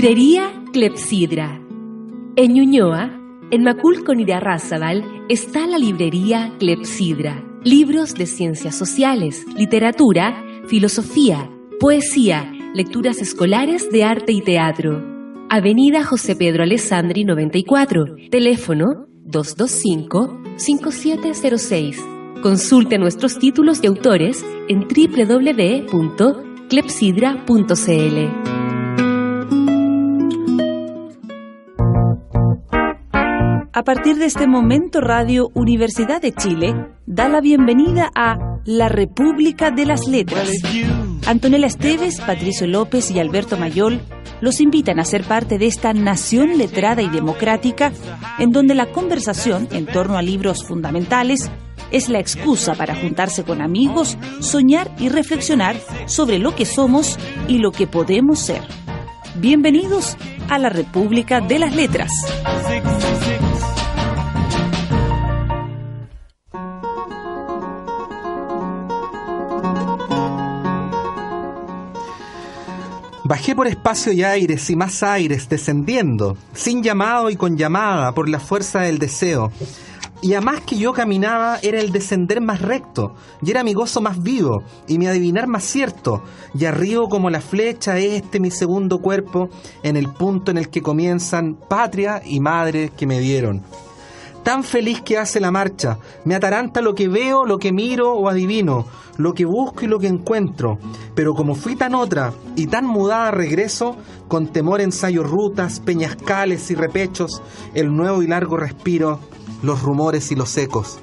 Librería Clepsidra. En Ñuñoa, en Macul con Irarrázaval, está la librería Clepsidra. Libros de ciencias sociales, literatura, filosofía, poesía, lecturas escolares de arte y teatro. Avenida José Pedro Alessandri 94, teléfono 225-5706. Consulte nuestros títulos y autores en www.clepsidra.cl. A partir de este momento, Radio Universidad de Chile da la bienvenida a La República de las Letras. Antonella Esteves, Patricio López y Alberto Mayol los invitan a ser parte de esta nación letrada y democrática, en donde la conversación en torno a libros fundamentales es la excusa para juntarse con amigos, soñar y reflexionar sobre lo que somos y lo que podemos ser. Bienvenidos a La República de las Letras. Bajé por espacio y aires y más aires, descendiendo, sin llamado y con llamada, por la fuerza del deseo. Y a más que yo caminaba, era el descender más recto, y era mi gozo más vivo, y mi adivinar más cierto, y arriba como la flecha mi segundo cuerpo, en el punto en el que comienzan patria y madre que me dieron. Tan feliz que hace la marcha, me ataranta lo que veo, lo que miro o adivino, lo que busco y lo que encuentro, pero como fui tan otra y tan mudada regreso, con temor ensayo rutas, peñascales y repechos, el nuevo y largo respiro, los rumores y los ecos.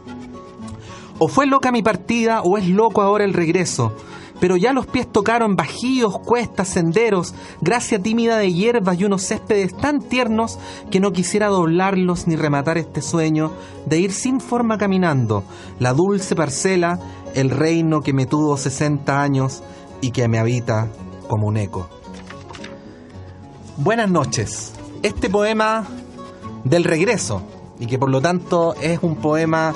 O fue loca mi partida o es loco ahora el regreso, pero ya los pies tocaron bajíos, cuestas, senderos, gracia tímida de hierbas y unos céspedes tan tiernos que no quisiera doblarlos ni rematar este sueño de ir sin forma caminando, la dulce parcela, el reino que me tuvo 60 años y que me habita como un eco. Buenas noches. Este poema del regreso, y que por lo tanto es un poema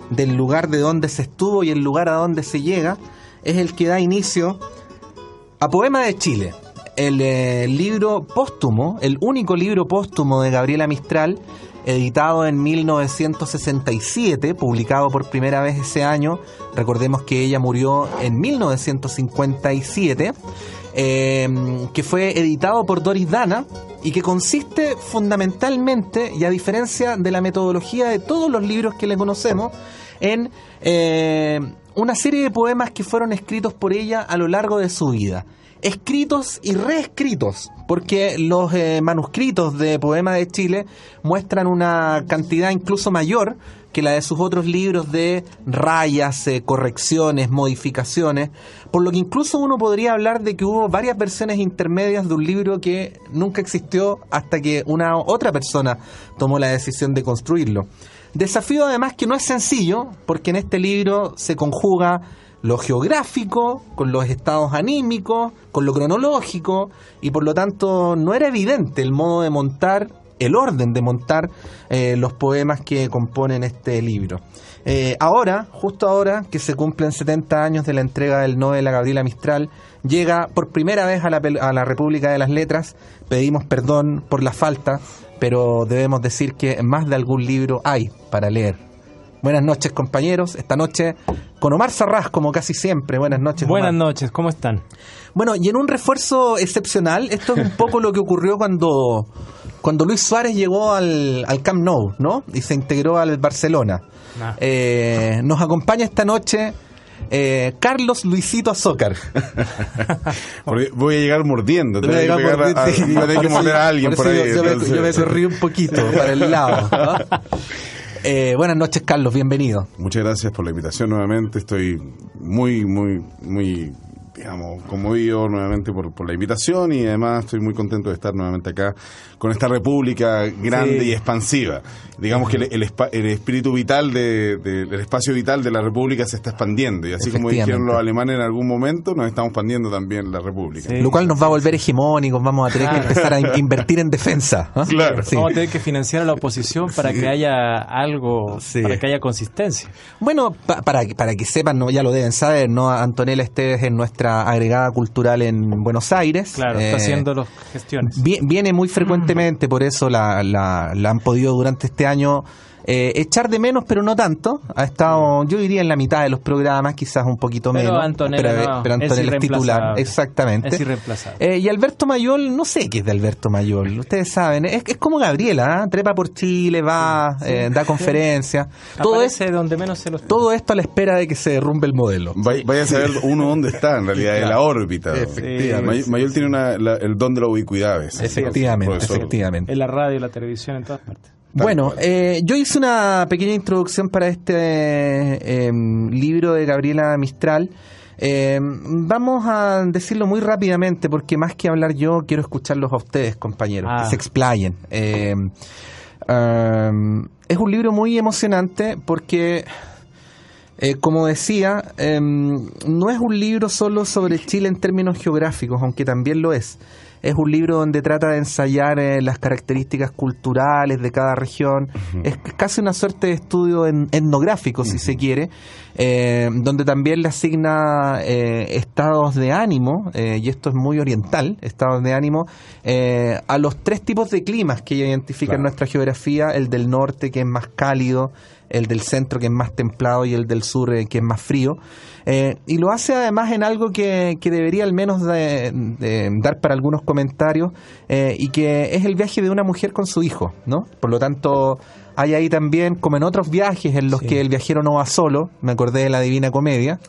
del lugar de donde se estuvo y el lugar a donde se llega, es el que da inicio a Poema de Chile, el libro póstumo, el único libro póstumo de Gabriela Mistral, editado en 1967, publicado por primera vez ese año. Recordemos que ella murió en 1957, que fue editado por Doris Dana y que consiste fundamentalmente, y a diferencia de la metodología de todos los libros que le conocemos, en una serie de poemas que fueron escritos por ella a lo largo de su vida. Escritos y reescritos, porque los manuscritos de Poema de Chile muestran una cantidad incluso mayor que la de sus otros libros de rayas, correcciones, modificaciones, por lo que incluso uno podría hablar de que hubo varias versiones intermedias de un libro que nunca existió hasta que una otra persona tomó la decisión de construirlo. Desafío además que no es sencillo, porque en este libro se conjuga lo geográfico con los estados anímicos, con lo cronológico, y por lo tanto no era evidente el modo de montar, el orden de montar los poemas que componen este libro. Ahora, justo ahora que se cumplen 70 años de la entrega del Nobel a Gabriela Mistral, llega por primera vez a la República de las Letras. Pedimos perdón por la falta, pero debemos decir que más de algún libro hay para leer. Buenas noches, compañeros. Esta noche con Omar Sarraz, como casi siempre. Buenas noches, Buenas Omar. noches, ¿cómo están? Bueno, y en un refuerzo excepcional, esto es un poco lo que ocurrió cuando Luis Suárez llegó al Camp Nou, ¿no? Y se integró al Barcelona. Nos acompaña esta noche Carlos Luisito Azócar. Voy a llegar mordiendo. Voy a tener que morder a alguien por ahí. Yo me corrí un poquito para el lado, ¿no? Buenas noches, Carlos, bienvenido. Muchas gracias por la invitación nuevamente. Estoy muy, digamos, conmovido nuevamente por la invitación, y además estoy muy contento de estar nuevamente acá con esta república grande y expansiva. Digamos que el espíritu vital del espacio vital de la república se está expandiendo, y así como dijeron los alemanes en algún momento, nos estamos expandiendo también la república. Lo cual nos va a volver hegemónicos, vamos a tener que empezar a invertir en defensa, ¿eh? Claro. Vamos a tener que financiar a la oposición para que haya algo, para que haya consistencia. Bueno, para que sepan, ¿no? Ya lo deben saber, ¿no? Antonella Esteves es nuestra nuestra agregada cultural en Buenos Aires. Claro, está haciendo las gestiones. Viene muy frecuentemente, por eso la han podido durante este año echar de menos, pero no tanto. Ha estado, yo diría, en la mitad de los programas, quizás un poquito pero menos. Antonella pero Antonella es titular, exactamente. Es irreemplazable. Y Alberto Mayol, no sé qué es de Alberto Mayol, ustedes saben, es como Gabriela, ¿eh? Trepa por Chile, va, da conferencias. Todo donde menos se los... Todo esto a la espera de que se derrumbe el modelo. Vaya a saber uno dónde está, en realidad, en la órbita. Efectivamente. Mayol tiene el don de la ubicuidad. Efectivamente. En la radio, la televisión, en todas partes. Bueno, yo hice una pequeña introducción para este libro de Gabriela Mistral. Vamos a decirlo muy rápidamente, porque más que hablar yo, quiero escucharlos a ustedes, compañeros, que se explayen. Es un libro muy emocionante porque, como decía, no es un libro solo sobre Chile en términos geográficos, aunque también lo es. Es un libro donde trata de ensayar las características culturales de cada región. Es casi una suerte de estudio etnográfico, si se quiere, donde también le asigna estados de ánimo, y esto es muy oriental, estados de ánimo, a los 3 tipos de climas que ella identifica en nuestra geografía: el del norte, que es más cálido, el del centro, que es más templado, y el del sur, que es más frío. Y lo hace además en algo que debería al menos de dar para algunos comentarios, y que es el viaje de una mujer con su hijo, ¿no? Por lo tanto, hay ahí también, como en otros viajes en los que el viajero no va solo, me acordé de la Divina Comedia,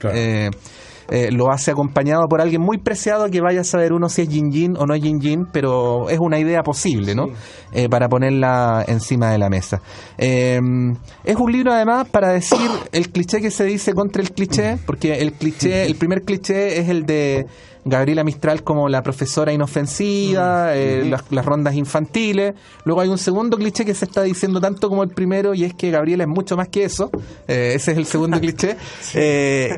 lo hace acompañado por alguien muy preciado, que vaya a saber uno si es Yin o no es Yin, pero es una idea posible, ¿no? Para ponerla encima de la mesa. Es un libro además para decir el cliché que se dice contra el cliché, porque el primer cliché es el de Gabriela Mistral como la profesora inofensiva, las rondas infantiles. Luego hay un segundo cliché que se está diciendo tanto como el primero, y es que Gabriela es mucho más que eso. Ese es el segundo cliché.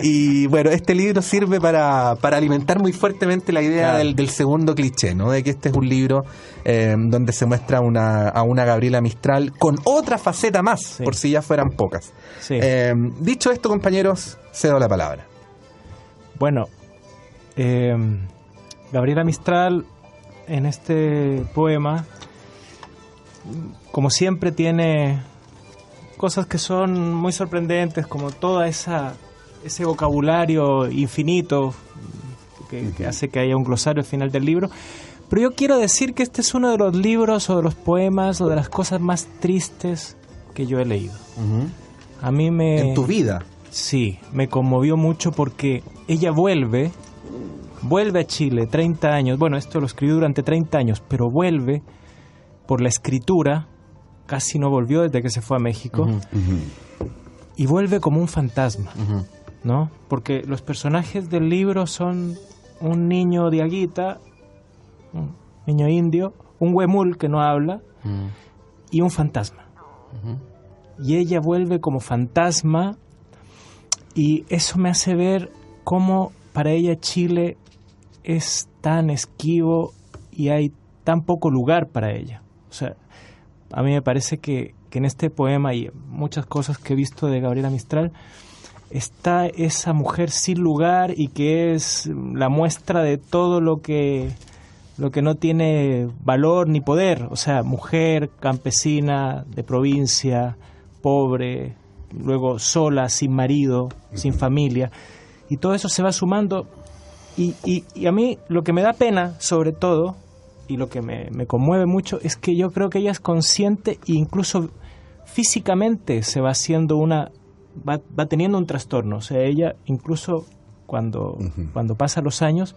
Y bueno, este libro sirve para alimentar muy fuertemente la idea del segundo cliché, ¿no? De que este es un libro donde se muestra a una Gabriela Mistral con otra faceta más, por si ya fueran pocas. Dicho esto, compañeros, cedo la palabra. Bueno, Gabriela Mistral en este poema, como siempre, tiene cosas que son muy sorprendentes, como toda ese vocabulario infinito que hace que haya un glosario al final del libro. Pero yo quiero decir que este es uno de los libros o de los poemas o de las cosas más tristes que yo he leído. A mí ¿En tu vida? Sí, me conmovió mucho porque ella vuelve a Chile 30 años, bueno, esto lo escribió durante 30 años, pero vuelve por la escritura, casi no volvió desde que se fue a México, y vuelve como un fantasma, ¿no? Porque los personajes del libro son un niño diaguita, un niño indio, un huemul que no habla, y un fantasma. Y ella vuelve como fantasma, y eso me hace ver cómo para ella Chile es tan esquivo y hay tan poco lugar para ella. O sea, a mí me parece que en este poema y muchas cosas que he visto de Gabriela Mistral está esa mujer sin lugar, y que es la muestra de todo lo que no tiene valor ni poder. O sea, mujer, campesina, de provincia, pobre, luego sola, sin marido, sin familia, y todo eso se va sumando. Y a mí lo que me da pena, sobre todo, y lo que me conmueve mucho, es que yo creo que ella es consciente, e incluso físicamente se va haciendo va teniendo un trastorno. O sea, ella incluso cuando pasan los años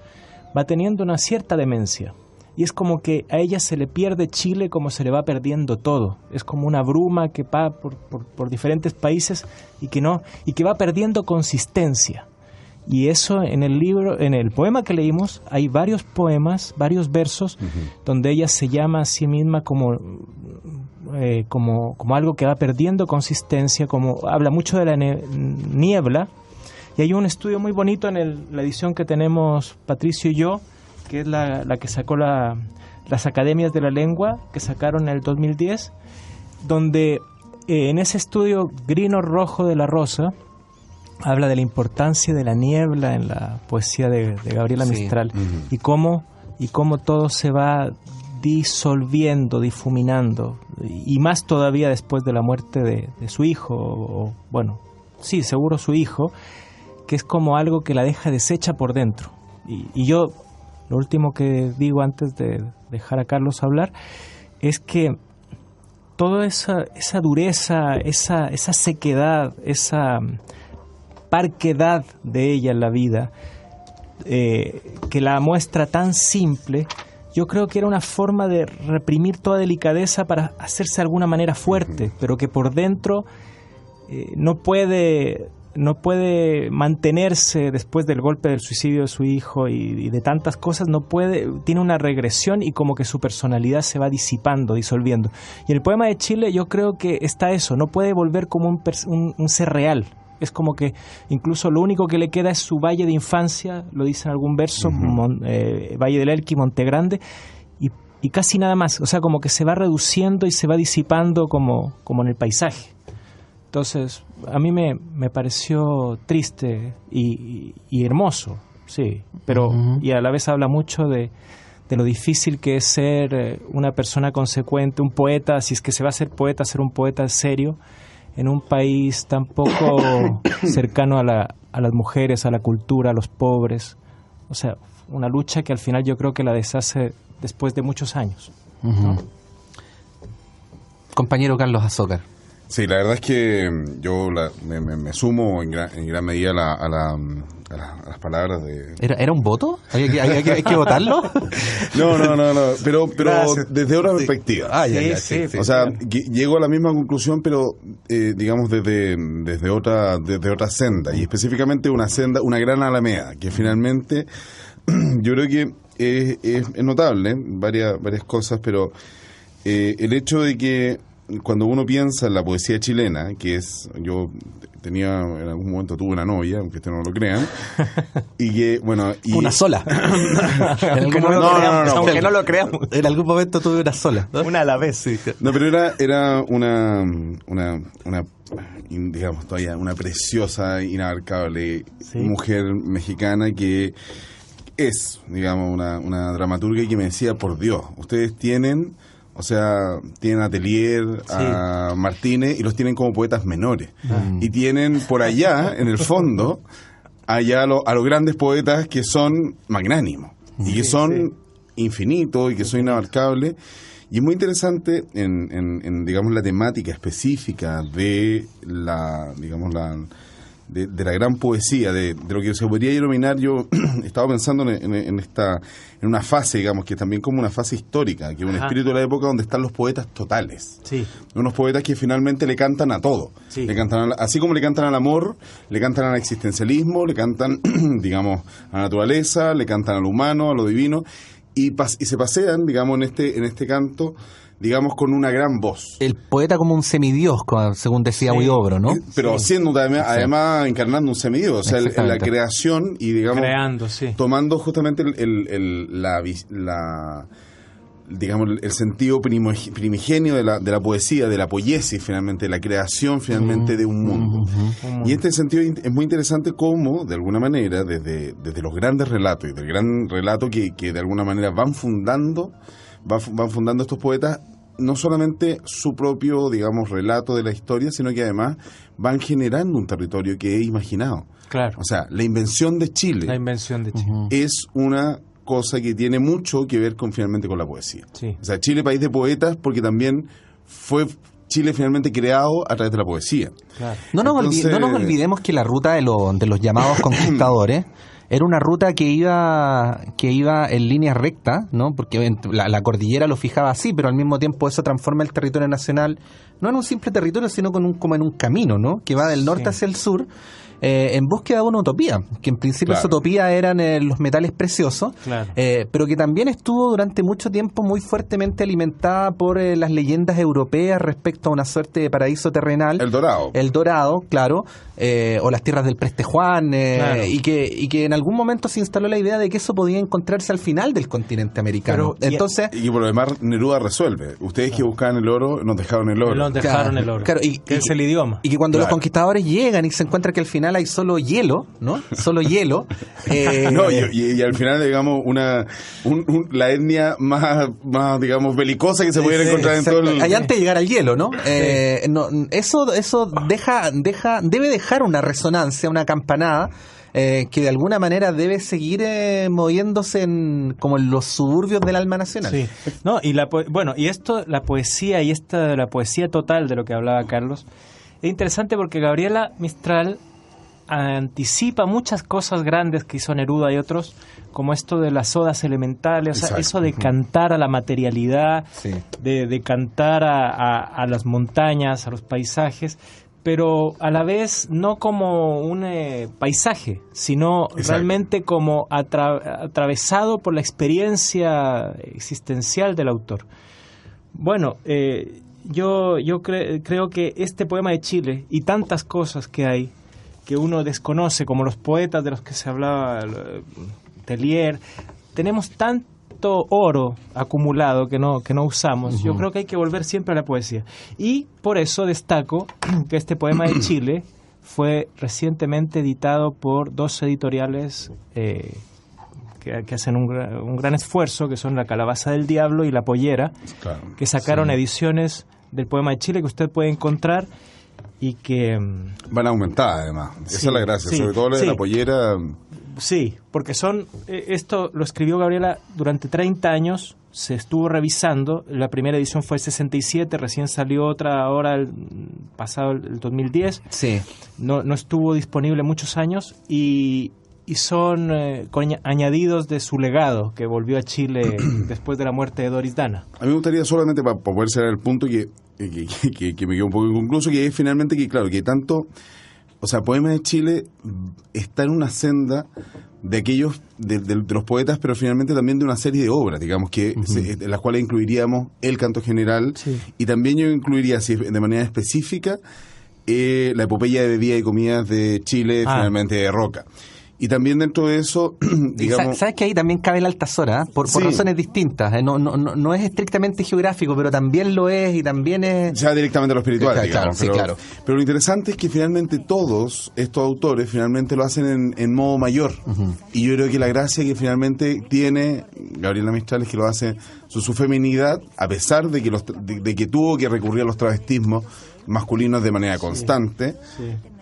va teniendo una cierta demencia. Y es como que a ella se le pierde Chile como se le va perdiendo todo. Es como una bruma que va por diferentes países y que va perdiendo consistencia. Y eso en el libro, en el poema que leímos, hay varios poemas, varios versos, donde ella se llama a sí misma como algo que va perdiendo consistencia, como habla mucho de la niebla. Y hay un estudio muy bonito en la edición que tenemos Patricio y yo, que es la que sacó las Academias de la Lengua, que sacaron en el 2010, donde en ese estudio Grino Rojo de la Rosa habla de la importancia de la niebla en la poesía de Gabriela Mistral, y cómo todo se va disolviendo, difuminando, y más todavía después de la muerte de su hijo, sí, seguro su hijo, que es como algo que la deja deshecha por dentro. Y yo, lo último que digo antes de dejar a Carlos hablar, es que toda esa dureza, esa sequedad, esa parquedad de ella en la vida, que la muestra tan simple, yo creo que era una forma de reprimir toda delicadeza para hacerse de alguna manera fuerte, pero que por dentro no puede mantenerse después del golpe del suicidio de su hijo y de tantas cosas, tiene una regresión y como que su personalidad se va disipando, disolviendo. Y en el poema de Chile yo creo que está eso, no puede volver como un ser real. Es como que incluso lo único que le queda es su valle de infancia, lo dice en algún verso, Valle del Elqui, Monte Grande, y casi nada más. O sea, como que se va reduciendo y se va disipando como en el paisaje. Entonces, a mí me pareció triste y hermoso, sí, pero y a la vez habla mucho de lo difícil que es ser una persona consecuente, un poeta, si es que se va a ser un poeta serio, en un país tan poco cercano a las mujeres, a la cultura, a los pobres. O sea, una lucha que al final yo creo que la deshace después de muchos años, ¿no? Compañero Carlos Azócar. Sí, la verdad es que yo me sumo en gran medida a las palabras de... ¿Era un voto? ¿Hay que votarlo? No, pero Gracias. desde otra perspectiva. Sí. O sea, llego a la misma conclusión, pero digamos desde otra senda, y específicamente una gran alameda, que finalmente yo creo que es notable, varias cosas, pero el hecho de que cuando uno piensa en la poesía chilena, yo en algún momento tuve una novia, aunque ustedes no lo crean, y que, una sola. Aunque no lo creamos. En algún momento tuve una sola, ¿no? Una a la vez, sí. No, pero era una digamos, todavía una preciosa, inabarcable mujer mexicana que es, digamos, una dramaturga, y que me decía, por Dios, ustedes tienen Atelier, a Martínez, y los tienen como poetas menores. Y tienen por allá, en el fondo, a los grandes poetas que son magnánimos, y que son infinitos, y que son inabarcables. Y es muy interesante en digamos, la temática específica de la la gran poesía, de lo que se podría denominar, yo estaba pensando en una fase, digamos, que también como una fase histórica, que es un espíritu de la época donde están los poetas totales. Sí. Unos poetas que finalmente le cantan a todo. Sí. Le cantan así como le cantan al amor, le cantan al existencialismo, le cantan, digamos, a la naturaleza, le cantan al humano, a lo divino, y se pasean, digamos, en este canto, digamos, con una gran voz. El poeta como un semidios, según decía Huidobro, ¿no? Pero siendo además encarnando un semidios, o sea, la creación y, digamos, tomando justamente digamos, el sentido primigenio de la poesía, de la poiesis, finalmente, de la creación, finalmente, de un mundo. Y en este sentido es muy interesante cómo, de alguna manera, desde los grandes relatos y del gran relato que de alguna manera van fundando estos poetas, no solamente su propio, digamos, relato de la historia, sino que además van generando un territorio que es imaginado. Claro. O sea, la invención de Chile es una cosa que tiene mucho que ver finalmente con la poesía. Sí. O sea, Chile, país de poetas, porque también fue Chile finalmente creado a través de la poesía. Claro. No nos olvidemos que la ruta de los llamados conquistadores era una ruta que iba en línea recta, ¿no? Porque la cordillera lo fijaba así, pero al mismo tiempo eso transforma el territorio nacional no en un simple territorio, sino como en un camino, ¿no? Que va del norte hacia el sur, en búsqueda de una utopía, que en principio esa utopía eran los metales preciosos, pero que también estuvo durante mucho tiempo muy fuertemente alimentada por las leyendas europeas respecto a una suerte de paraíso terrenal. El Dorado, claro, o las tierras del Preste Juan, y que en algún momento se instaló la idea de que eso podía encontrarse al final del continente americano. Entonces, y por lo demás Neruda resuelve. Ustedes que buscaban el oro, nos dejaron el oro. Claro, y es el idioma. Y que cuando los conquistadores llegan y se encuentran que al final final hay solo hielo, ¿no? Solo hielo. No, y al final, digamos, la etnia más, digamos, belicosa que se pudiera encontrar en todo el... Allá antes de llegar al hielo, ¿no? Eso debe dejar una resonancia, una campanada, que de alguna manera debe seguir moviéndose como en los suburbios del alma nacional. Sí. No, y la poesía y la poesía total de lo que hablaba Carlos, es interesante porque Gabriela Mistral anticipa muchas cosas grandes que hizo Neruda y otros, como esto de las odas elementales, o sea, Exacto. eso de cantar a la materialidad, Sí. de cantar a las montañas, a los paisajes, pero a la vez no como un paisaje, sino Exacto. realmente como atravesado por la experiencia existencial del autor. Bueno, yo creo que este poema de Chile y tantas cosas que hay que uno desconoce, como los poetas de los que se hablaba, Tellier, tenemos tanto oro acumulado que no usamos. Uh-huh. Yo creo que hay que volver siempre a la poesía. Y por eso destaco que este poema de Chile fue recientemente editado por dos editoriales que hacen un gran esfuerzo, que son La Calabaza del Diablo y La Pollera, Claro. que sacaron ediciones del poema de Chile que usted puede encontrar y que... Van a aumentar, además. Esa Sí, es la gracia. sí, Sobre todo la de sí. la pollera. Sí, porque esto lo escribió Gabriela durante 30 años, se estuvo revisando, la primera edición fue el 67, recién salió otra ahora pasado el 2010, Sí. no estuvo disponible muchos años y son con añadidos de su legado, que volvió a Chile después de la muerte de Doris Dana. A mí me gustaría solamente para poder cerrar el punto que me quedó un poco inconcluso, que es finalmente que, claro, que tanto, o sea, Poemas de Chile está en una senda de aquellos, de los poetas, pero finalmente también de una serie de obras, digamos, que en las cuales incluiríamos el canto general, Sí. y también yo incluiría, así, de manera específica, la epopeya de bebidas y comidas de Chile, finalmente de Roca. Y también dentro de eso, digamos... ¿Sabes que ahí también cabe el Altazora? Por Sí. razones distintas. No es estrictamente geográfico, pero también lo es y también es... Ya directamente a lo espiritual, Claro, digamos. sí, Pero, claro. pero lo interesante es que finalmente todos estos autores finalmente lo hacen en modo mayor. Y yo creo que la gracia que finalmente tiene Gabriela Mistral es que lo hace su feminidad, a pesar de que tuvo que recurrir a los travestismos masculinos de manera constante,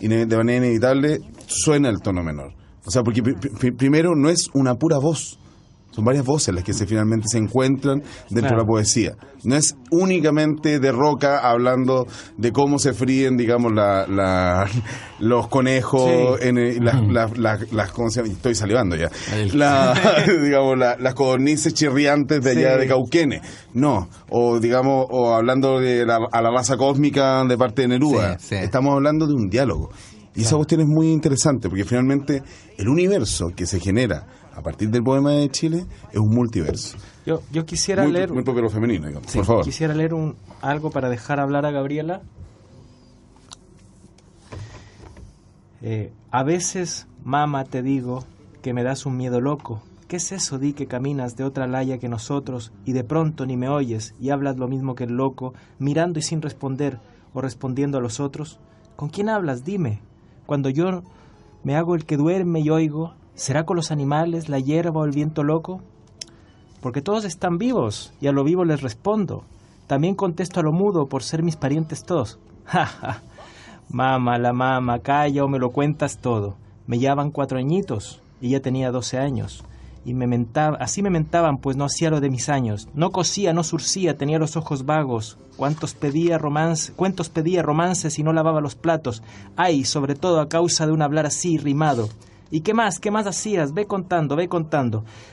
y de manera inevitable suena el tono menor. O sea, porque primero no es una pura voz, son varias voces las que finalmente se encuentran dentro de la poesía. No es únicamente de Roca hablando de cómo se fríen, digamos, los conejos, las ¿cómo se llama? Estoy salivando ya. Digamos, las codornices chirriantes de allá de Cauquenes. No, o digamos, o hablando de a la raza cósmica de parte de Neruda. Sí. Estamos hablando de un diálogo. Y esa cuestión es muy interesante, porque finalmente el universo que se genera a partir del poema de Chile es un multiverso. Yo quisiera Muy, leer... muy propio de lo femenino, digamos. Sí, Por favor. quisiera leer algo para dejar hablar a Gabriela. A veces, mama, te digo que me das un miedo loco. ¿Qué es eso, di, que caminas de otra laya que nosotros y de pronto ni me oyes y hablas lo mismo que el loco, mirando y sin responder o respondiendo a los otros? ¿Con quién hablas? Dime. Cuando yo me hago el que duerme y oigo, ¿será con los animales, la hierba o el viento loco? Porque todos están vivos, y a lo vivo les respondo. También contesto a lo mudo, por ser mis parientes todos. Ja, ja. Mama, la mama, calla o me lo cuentas todo. Me llevaban 4 añitos, y ella tenía 12 años. Y así me mentaban, pues no hacía lo de mis años. No cosía, no surcía, tenía los ojos vagos. Cuentos pedía romances y no lavaba los platos. Ay, sobre todo a causa de un hablar así, rimado. ¿Y qué más hacías? Ve contando.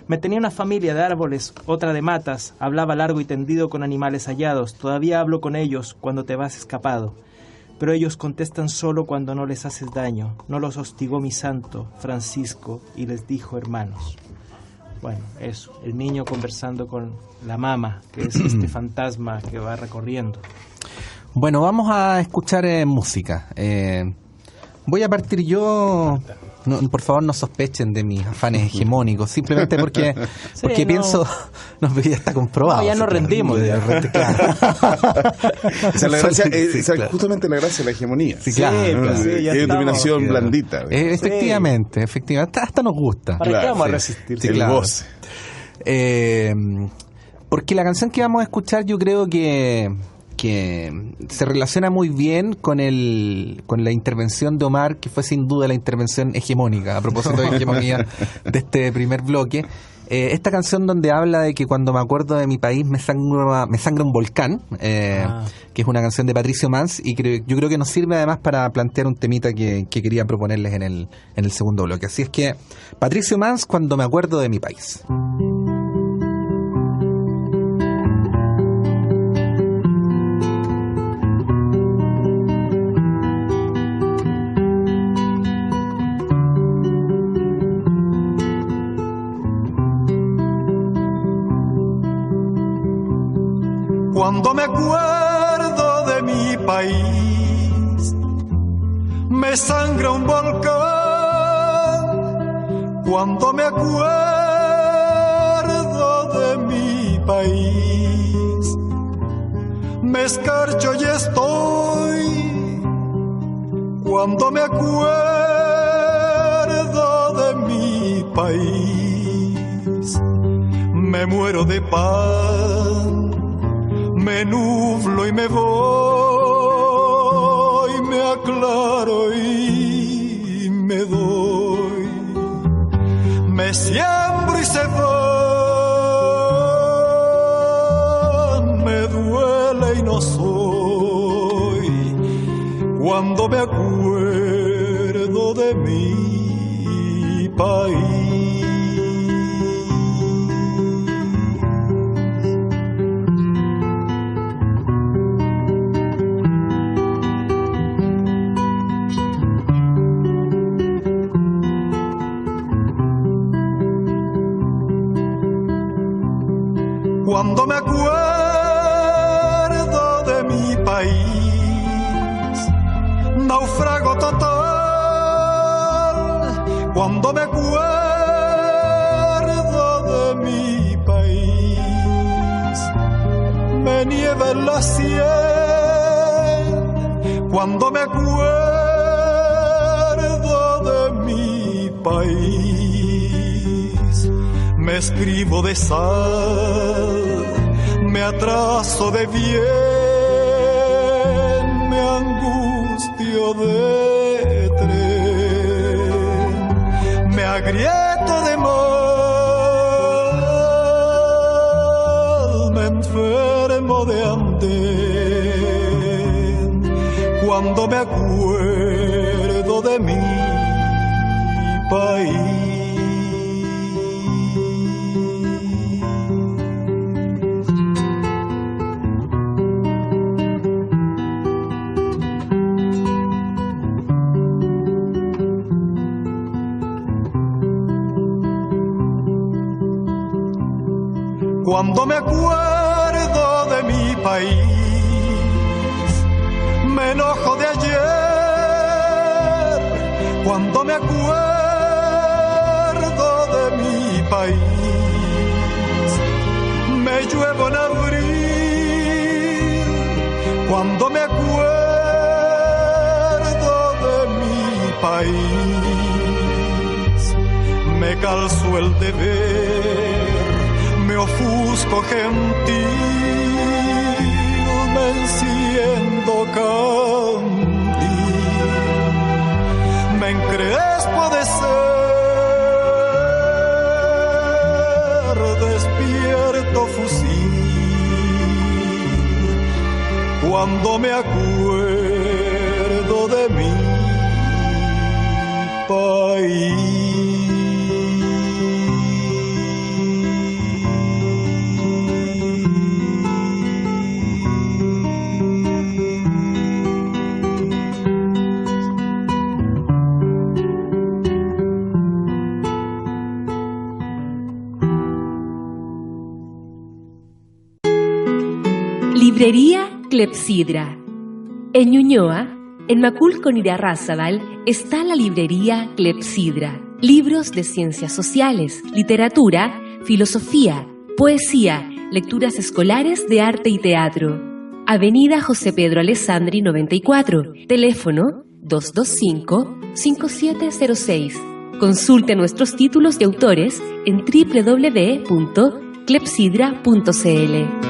Me tenía una familia de árboles, otra de matas. Hablaba largo y tendido con animales hallados. Todavía hablo con ellos cuando te vas escapado. Pero ellos contestan solo cuando no les haces daño. No los hostigó mi santo, Francisco, y les dijo hermanos. Bueno, eso, el niño conversando con la mama, que es este fantasma que va recorriendo. Bueno, vamos a escuchar música. Voy a partir yo. No, por favor, no sospechen de mis afanes hegemónicos, simplemente porque pienso, ya está comprobado. No, ya nos rendimos. Claro. Esa es la gracia, claro. Justamente la gracia de la hegemonía. Sí, claro. Es dominación blandita. Efectivamente. Hasta nos gusta. ¿Para qué vamos a resistir? Sí, claro. Goce. Porque la canción que vamos a escuchar yo creo que se relaciona muy bien con la intervención de Omar, que fue sin duda la intervención hegemónica, a propósito de hegemonía de este primer bloque. Esta canción donde habla de que cuando me acuerdo de mi país me sangra un volcán, que es una canción de Patricio Mans, y yo creo que nos sirve además para plantear un temita que quería proponerles en el segundo bloque. Así es que, Patricio Mans, cuando me acuerdo de mi país. Cuando me acuerdo de mi país, me sangra un volcán. Cuando me acuerdo de mi país, me escarcho y estoy. Cuando me acuerdo de mi país, me muero de pan. Me nublo y me voy, me aclaro y me doy, me siembro y se van, me duele y no soy, cuando me acuerdo de mi país. Cuando me acuerdo de mi país, naufrago total. Cuando me acuerdo de mi país, me nieva en la sien. Cuando me acuerdo de mi país, me escribo de sal, me atraso de bien, me angustio de tren, me agrieto de mal, me enfermo de andén, cuando me acuerdo de mi país. Cuando me acuerdo de mi país, me enojo de ayer. Cuando me acuerdo de mi país, me lluevo en abril. Cuando me acuerdo de mi país, me calzo el deber. Me ofusco gentil, me enciendo candil, me encrespo de ser, despierto fusil, cuando me acuerdo de mi país. Librería Clepsidra. En Ñuñoa, En Macul con Irarrázaval está la librería Clepsidra. Libros de ciencias sociales, literatura, filosofía, poesía, lecturas escolares de arte y teatro. Avenida José Pedro Alessandri 94, teléfono 225-5706. Consulte nuestros títulos de autores en www.clepsidra.cl.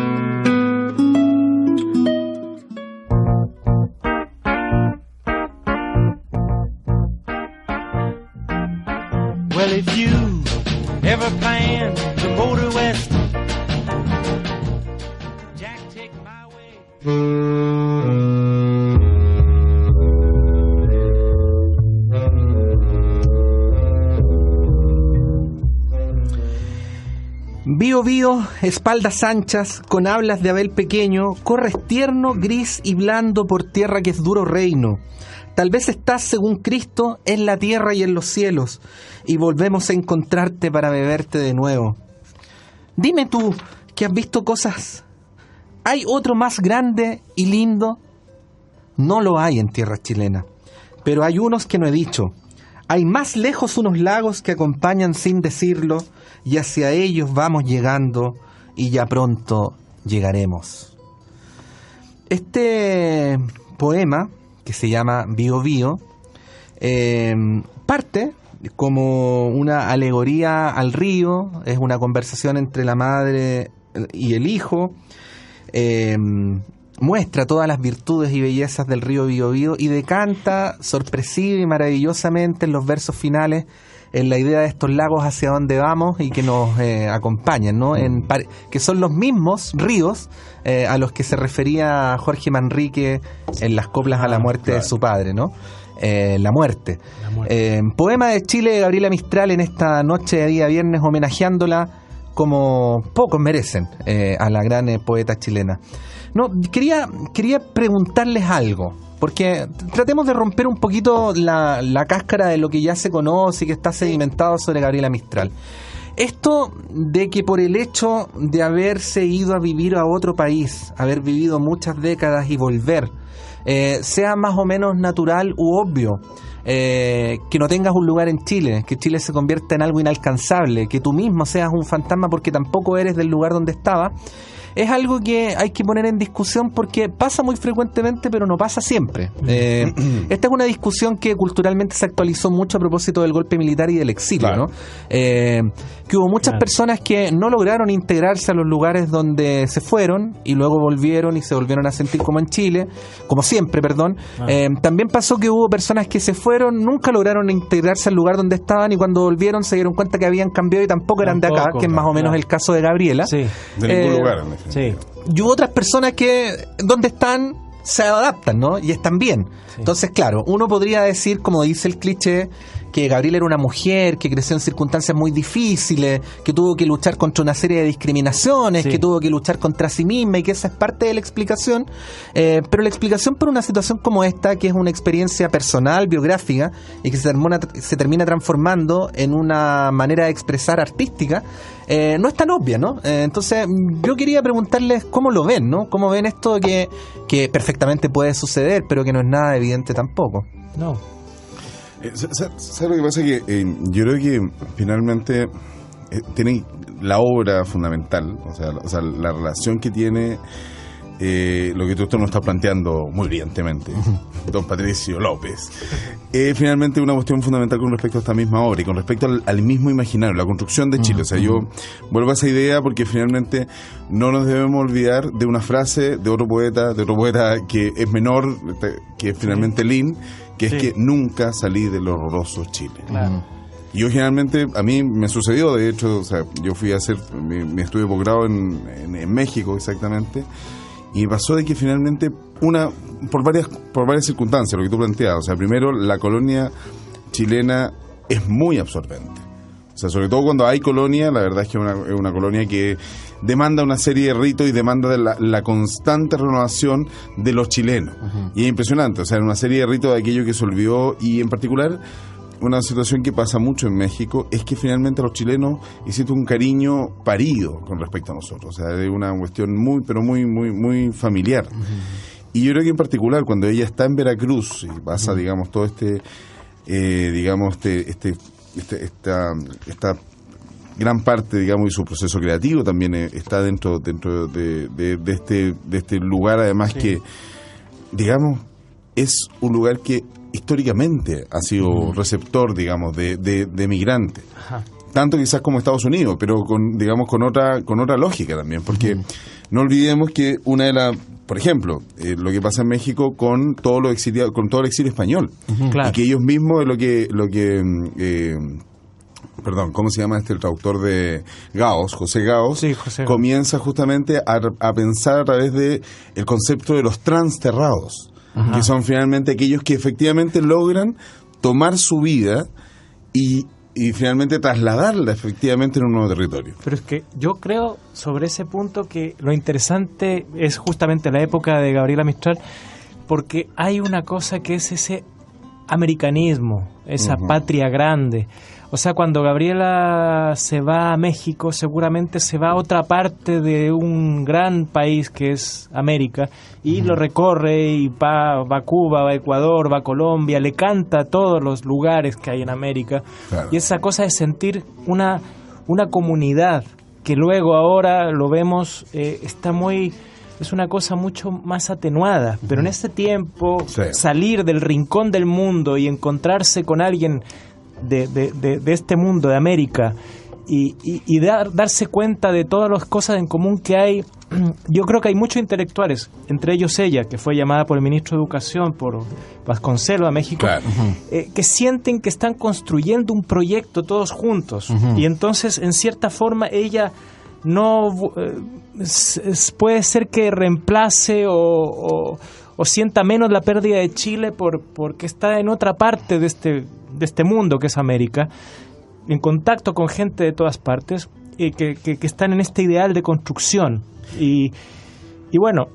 Well, if you ever plan to motor west, Jack, take my way. Bío Bío, espaldas anchas, con hablas de Abel pequeño, corres tierno, gris y blando por tierra que es duro reino. Tal vez estás, según Cristo, en la tierra y en los cielos, y volvemos a encontrarte para beberte de nuevo. Dime tú, que has visto cosas. ¿Hay otro más grande y lindo? No lo hay en tierra chilena, pero hay unos que no he dicho. Hay más lejos unos lagos que acompañan sin decirlo, y hacia ellos vamos llegando, y ya pronto llegaremos. Este poema, que se llama Bío Bío, parte como una alegoría al río, es una conversación entre la madre y el hijo, muestra todas las virtudes y bellezas del río Bío Bío y decanta sorpresiva y maravillosamente en los versos finales en la idea de estos lagos hacia donde vamos y que nos acompañan, ¿no? Que son los mismos ríos a los que se refería Jorge Manrique en las coplas a la muerte de su padre, ¿no? La muerte. Poema de Chile de Gabriela Mistral en esta noche de día viernes, homenajeándola como pocos merecen a la gran poeta chilena. No, quería preguntarles algo, porque tratemos de romper un poquito la cáscara de lo que ya se conoce y que está sedimentado sobre Gabriela Mistral. Esto de que por el hecho de haberse ido a vivir a otro país, haber vivido muchas décadas y volver, sea más o menos natural u obvio, que no tengas un lugar en Chile, que Chile se convierta en algo inalcanzable, que tú mismo seas un fantasma porque tampoco eres del lugar donde estabas, es algo que hay que poner en discusión porque pasa muy frecuentemente, pero no pasa siempre. Esta es una discusión que culturalmente se actualizó mucho a propósito del golpe militar y del exilio, claro, ¿no? Que hubo muchas personas que no lograron integrarse a los lugares donde se fueron y luego volvieron y se volvieron a sentir como en Chile, como siempre, perdón. También pasó que hubo personas que se fueron, nunca lograron integrarse al lugar donde estaban y cuando volvieron se dieron cuenta que habían cambiado y tampoco eran de acá, que es más o menos el caso de Gabriela. Sí. De ningún lugar. Sí. Y hubo otras personas que donde están se adaptan, ¿no? Y están bien. Sí. Entonces, claro, uno podría decir, como dice el cliché, que Gabriela era una mujer que creció en circunstancias muy difíciles, que tuvo que luchar contra una serie de discriminaciones, sí, que tuvo que luchar contra sí misma y que esa es parte de la explicación. Pero la explicación por una situación como esta, que es una experiencia personal, biográfica, y que se termina transformando en una manera de expresar artística, no es tan obvia, ¿no? Entonces, yo quería preguntarles cómo lo ven, ¿no? ¿Cómo ven esto que perfectamente puede suceder, pero que no es nada evidente tampoco? No. ¿Sabes lo que pasa? Que yo creo que finalmente tiene la obra fundamental, o sea, la relación que tiene lo que tú nos estás planteando muy brillantemente, don Patricio López, finalmente una cuestión fundamental con respecto a esta misma obra y con respecto al mismo imaginario, la construcción de Chile. O sea, yo vuelvo a esa idea porque finalmente no nos debemos olvidar de una frase de otro poeta que es menor, que es finalmente Lin, que es que nunca salí del horroroso Chile. Claro. Yo generalmente, a mí me sucedió, de hecho, o sea, yo fui a hacer mi estudio de posgrado en México exactamente, y pasó de que finalmente por varias circunstancias, lo que tú planteabas, o sea, primero la colonia chilena es muy absorbente. O sea, sobre todo cuando hay colonia, la verdad es que es una colonia que demanda una serie de ritos y demanda de la constante renovación de los chilenos. Y es impresionante, o sea, una serie de ritos de aquello que se olvidó, y en particular una situación que pasa mucho en México es que finalmente los chilenos hicieron un cariño parido con respecto a nosotros. O sea, es una cuestión muy, pero muy, muy, muy familiar. Y yo creo que en particular cuando ella está en Veracruz y pasa, digamos, todo esta gran parte, digamos, y su proceso creativo también está dentro de este lugar, además que, digamos, es un lugar que históricamente ha sido receptor, digamos, de migrantes. Ajá. Tanto quizás como Estados Unidos, pero con otra lógica también, porque no olvidemos que por ejemplo, lo que pasa en México con todos los exiliados, con todo el exilio español, Claro. y que ellos mismos perdón, ¿cómo se llama el traductor de Gaos? José Gaos, Sí, José Gaos. comienza justamente a pensar a través de el concepto de los transterrados, que son finalmente aquellos que efectivamente logran tomar su vida y finalmente trasladarla efectivamente en un nuevo territorio. Pero es que yo creo sobre ese punto que lo interesante es justamente la época de Gabriela Mistral, porque hay una cosa que es ese americanismo, esa patria grande. O sea, cuando Gabriela se va a México, seguramente se va a otra parte de un gran país que es América, y lo recorre, y va a Cuba, va a Ecuador, va a Colombia, le canta a todos los lugares que hay en América. Claro. Y esa cosa de sentir una comunidad, que luego ahora lo vemos, es una cosa mucho más atenuada, pero en ese tiempo Sí. salir del rincón del mundo y encontrarse con alguien de este mundo, de América, y darse cuenta de todas las cosas en común que hay. Yo creo que hay muchos intelectuales, entre ellos ella, que fue llamada por el ministro de Educación, por Vasconcelos, a México, Claro. que sienten que están construyendo un proyecto todos juntos, y entonces en cierta forma ella no puede ser que reemplace o sienta menos la pérdida de Chile porque está en otra parte de este mundo que es América, en contacto con gente de todas partes, que están en este ideal de construcción. Y bueno,